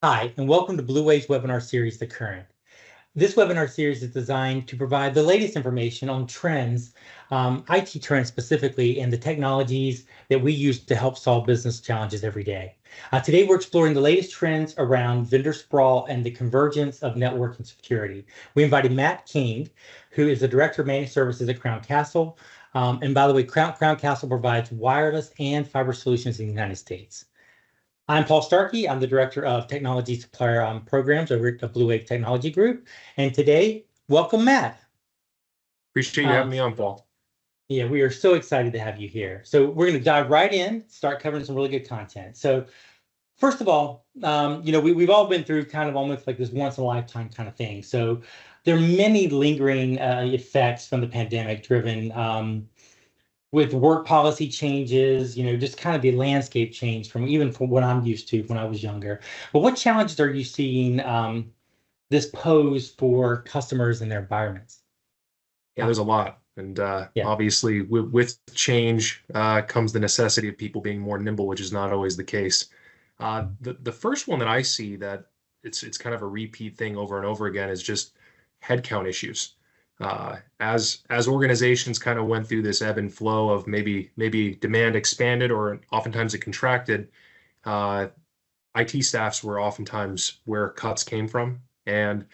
Hi, and welcome to Bluewave's webinar series, The Current. This webinar series is designed to provide the latest information on trends, IT trends specifically, and the technologies that we use to help solve business challenges every day. Today, we're exploring the latest trends around vendor sprawl and the convergence of network and security. We invited Matt King, who is the Director of Managed Services at Crown Castle. And by the way, Crown Castle provides wireless and fiber solutions in the United States. I'm Paul Starkey. I'm the Director of Technology Supplier Programs over at the Bluewave Technology Group. And today, welcome, Matt. Appreciate you having me on, Paul. Yeah, we are so excited to have you here. So we're going to dive right in, start covering some really good content. So first of all, we've all been through kind of almost like this once in a lifetime kind of thing. So there are many lingering effects from the pandemic driven with work policy changes, just kind of the landscape change from what I'm used to when I was younger. But what challenges are you seeing this pose for customers and their environments? Yeah, there's a lot. And obviously, with change comes the necessity of people being more nimble, which is not always the case. The first one that I see that it's kind of a repeat thing over and over again is just headcount issues. As organizations kind of went through this ebb and flow of maybe demand expanded or oftentimes it contracted, IT staffs were oftentimes where cuts came from. And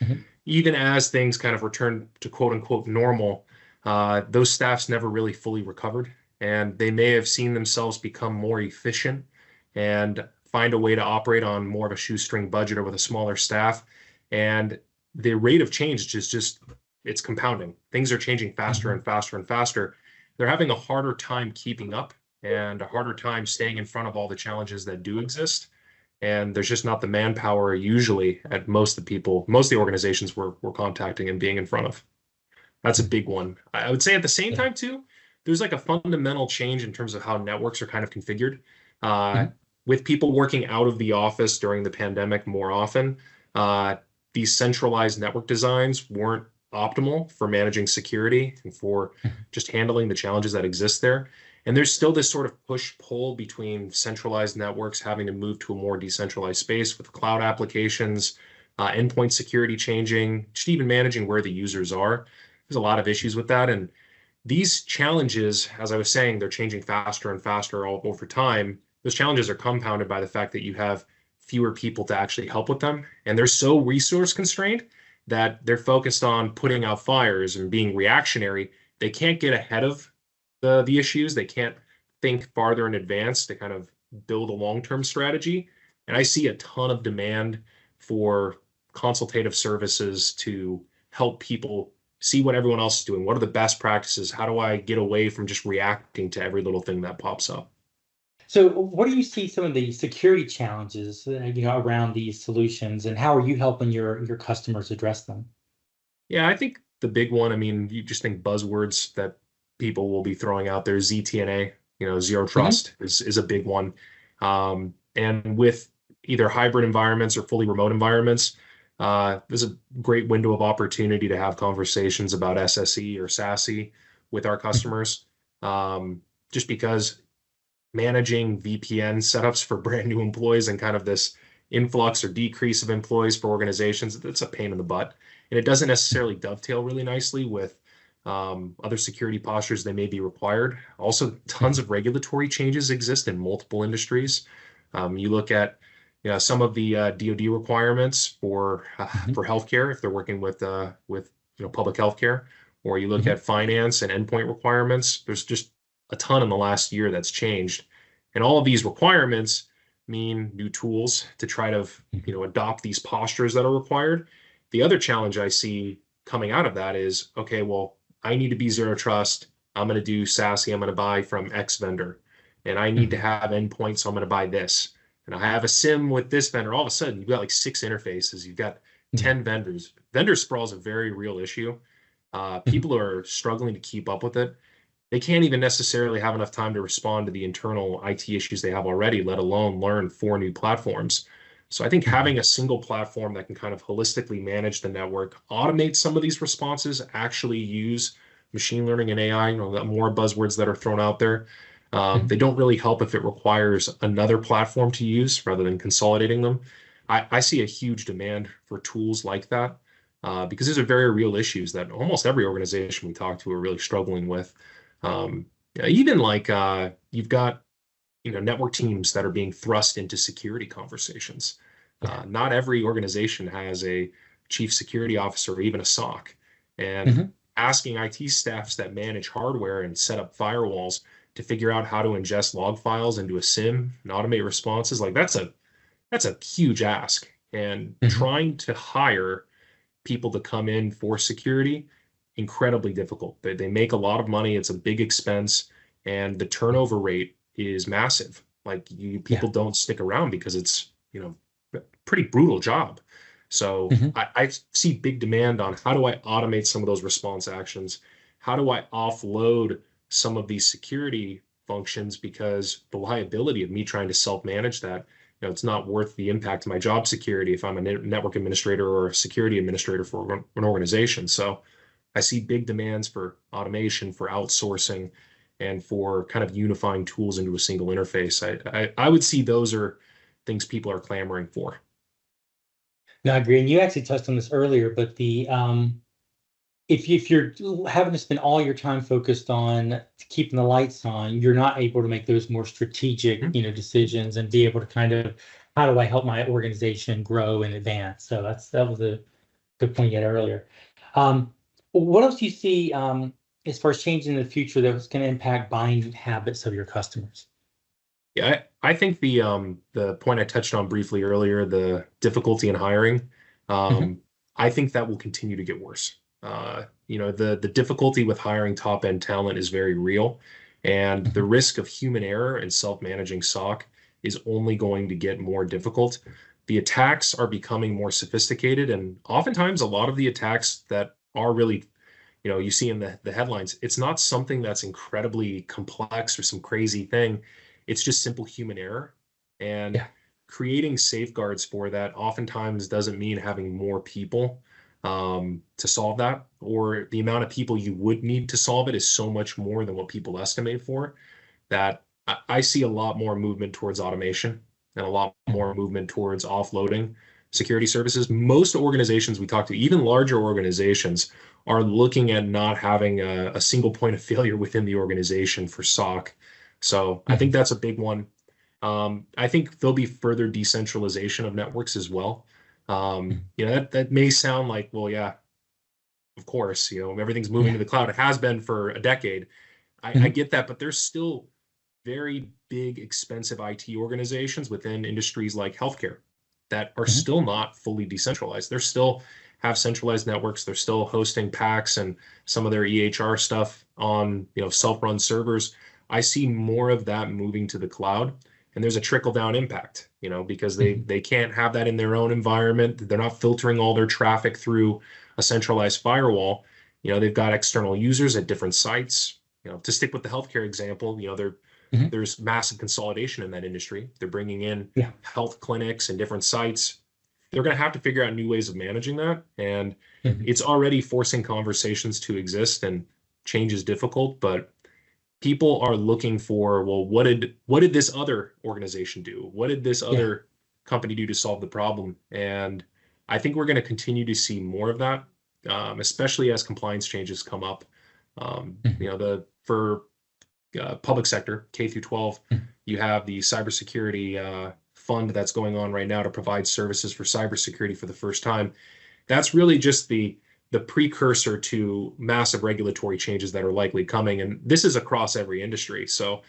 even as things kind of returned to quote unquote normal, those staffs never really fully recovered. And they may have seen themselves become more efficient and find a way to operate on more of a shoestring budget or with a smaller staff. And the rate of change is just it's compounding. Things are changing faster and faster and faster. They're having a harder time keeping up and a harder time staying in front of all the challenges that do exist. And there's just not the manpower usually at most of the organizations we're contacting and being in front of. That's a big one. I would say at the same time too, there's like a fundamental change in terms of how networks are kind of configured. With people working out of the office during the pandemic more often, these centralized network designs weren't optimal for managing security and for just handling the challenges that exist there. And there's still this sort of push-pull between centralized networks having to move to a more decentralized space with cloud applications, endpoint security changing, just even managing where the users are. There's a lot of issues with that. And these challenges, as I was saying, they're changing faster and faster all over time. Those challenges are compounded by the fact that you have fewer people to actually help with them. And they're so resource constrained that they're focused on putting out fires and being reactionary. They can't get ahead of the issues. They can't think farther in advance to kind of build a long-term strategy. And I see a ton of demand for consultative services to help people see what everyone else is doing. What are the best practices? How do I get away from just reacting to every little thing that pops up? So what do you see some of the security challenges, around these solutions, and how are you helping your customers address them? Yeah, I think the big one, I mean, you just think buzzwords that people will be throwing out there, ZTNA, zero trust is a big one. And with either hybrid environments or fully remote environments, there's a great window of opportunity to have conversations about SSE or SASE with our customers. Just because managing VPN setups for brand new employees and kind of this influx or decrease of employees for organizations, that's a pain in the butt. And it doesn't necessarily dovetail really nicely with other security postures that may be required. Also, tons of regulatory changes exist in multiple industries. You look at some of the DoD requirements for healthcare if they're working with public healthcare, or you look at finance and endpoint requirements. There's just a ton in the last year that's changed, and all of these requirements mean new tools to try to adopt these postures that are required. The other challenge I see coming out of that is, okay, well, I need to be zero trust. I'm going to do SASE. I'm going to buy from X vendor, and I need to have endpoints. So I'm going to buy this, and I have a SIM with this vendor. All of a sudden, you've got like 6 interfaces. You've got 10 vendors. Vendor sprawl is a very real issue. People are struggling to keep up with it. They can't even necessarily have enough time to respond to the internal IT issues they have already, let alone learn 4 new platforms. So I think having a single platform that can kind of holistically manage the network, automate some of these responses, actually use machine learning and AI, the more buzzwords that are thrown out there. They don't really help if it requires another platform to use rather than consolidating them. I see a huge demand for tools like that because these are very real issues that almost every organization we talk to are really struggling with. Even like you've got network teams that are being thrust into security conversations. Not every organization has a chief security officer or even a SOC. And asking IT staffs that manage hardware and set up firewalls to figure out how to ingest log files into a SIM and automate responses, like that's a huge ask. And trying to hire people to come in for security, incredibly difficult. They make a lot of money. It's a big expense, and the turnover rate is massive. Like people don't stick around because it's a pretty brutal job. So I see big demand on how do I automate some of those response actions? How do I offload some of these security functions, because the liability of me trying to self-manage that, it's not worth the impact to my job security if I'm a network administrator or a security administrator for an organization. So I see big demands for automation, for outsourcing, and for kind of unifying tools into a single interface. I would see those are things people are clamoring for. No, I agree. And you actually touched on this earlier, but the if you're having to spend all your time focused on keeping the lights on, you're not able to make those more strategic, decisions and be able to kind of, how do I help my organization grow and advance? So that was a good point you had earlier. What else do you see as far as changing in the future that was going to impact buying habits of your customers? Yeah, I think the point I touched on briefly earlier, the difficulty in hiring, I think that will continue to get worse. The difficulty with hiring top end talent is very real, and the risk of human error and self-managing SOC is only going to get more difficult. The attacks are becoming more sophisticated, and oftentimes a lot of the attacks that are really, you see in the headlines, it's not something that's incredibly complex or some crazy thing. It's just simple human error, and creating safeguards for that oftentimes doesn't mean having more people to solve that, or the amount of people you would need to solve it is so much more than what people estimate for, that I see a lot more movement towards automation and a lot more movement towards offloading security services. Most organizations we talk to, even larger organizations, are looking at not having a single point of failure within the organization for SOC. So I think that's a big one. I think there'll be further decentralization of networks as well. That may sound like, well, yeah, of course, everything's moving to the cloud. It has been for a decade. I get that, but there's still very big, expensive IT organizations within industries like healthcare that are still not fully decentralized. They're still have centralized networks. They're still hosting PACs and some of their EHR stuff on, self-run servers. I see more of that moving to the cloud, and there's a trickle-down impact, because they can't have that in their own environment. They're not filtering all their traffic through a centralized firewall. They've got external users at different sites. To stick with the healthcare example, there's massive consolidation in that industry. They're bringing in health clinics and different sites. They're going to have to figure out new ways of managing that, and it's already forcing conversations to exist, and change is difficult, but people are looking for, well, what did this other organization do? What did this other company do to solve the problem? And I think we're going to continue to see more of that, especially as compliance changes come up. For public sector, K through 12, you have the cybersecurity fund that's going on right now to provide services for cybersecurity for the first time. That's really just the precursor to massive regulatory changes that are likely coming. And this is across every industry. So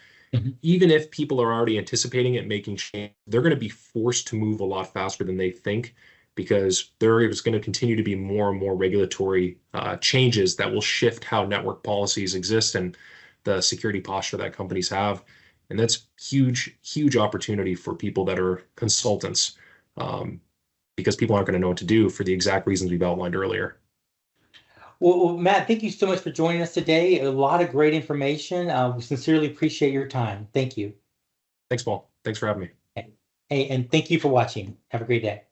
even if people are already anticipating it, making change, they're going to be forced to move a lot faster than they think, because there is going to continue to be more and more regulatory changes that will shift how network policies exist and the security posture that companies have. And that's huge, huge opportunity for people that are consultants, because people aren't going to know what to do for the exact reasons we've outlined earlier. Well, Matt, thank you so much for joining us today. A lot of great information. We sincerely appreciate your time. Thank you. Thanks, Paul. Thanks for having me. Hey, and thank you for watching. Have a great day.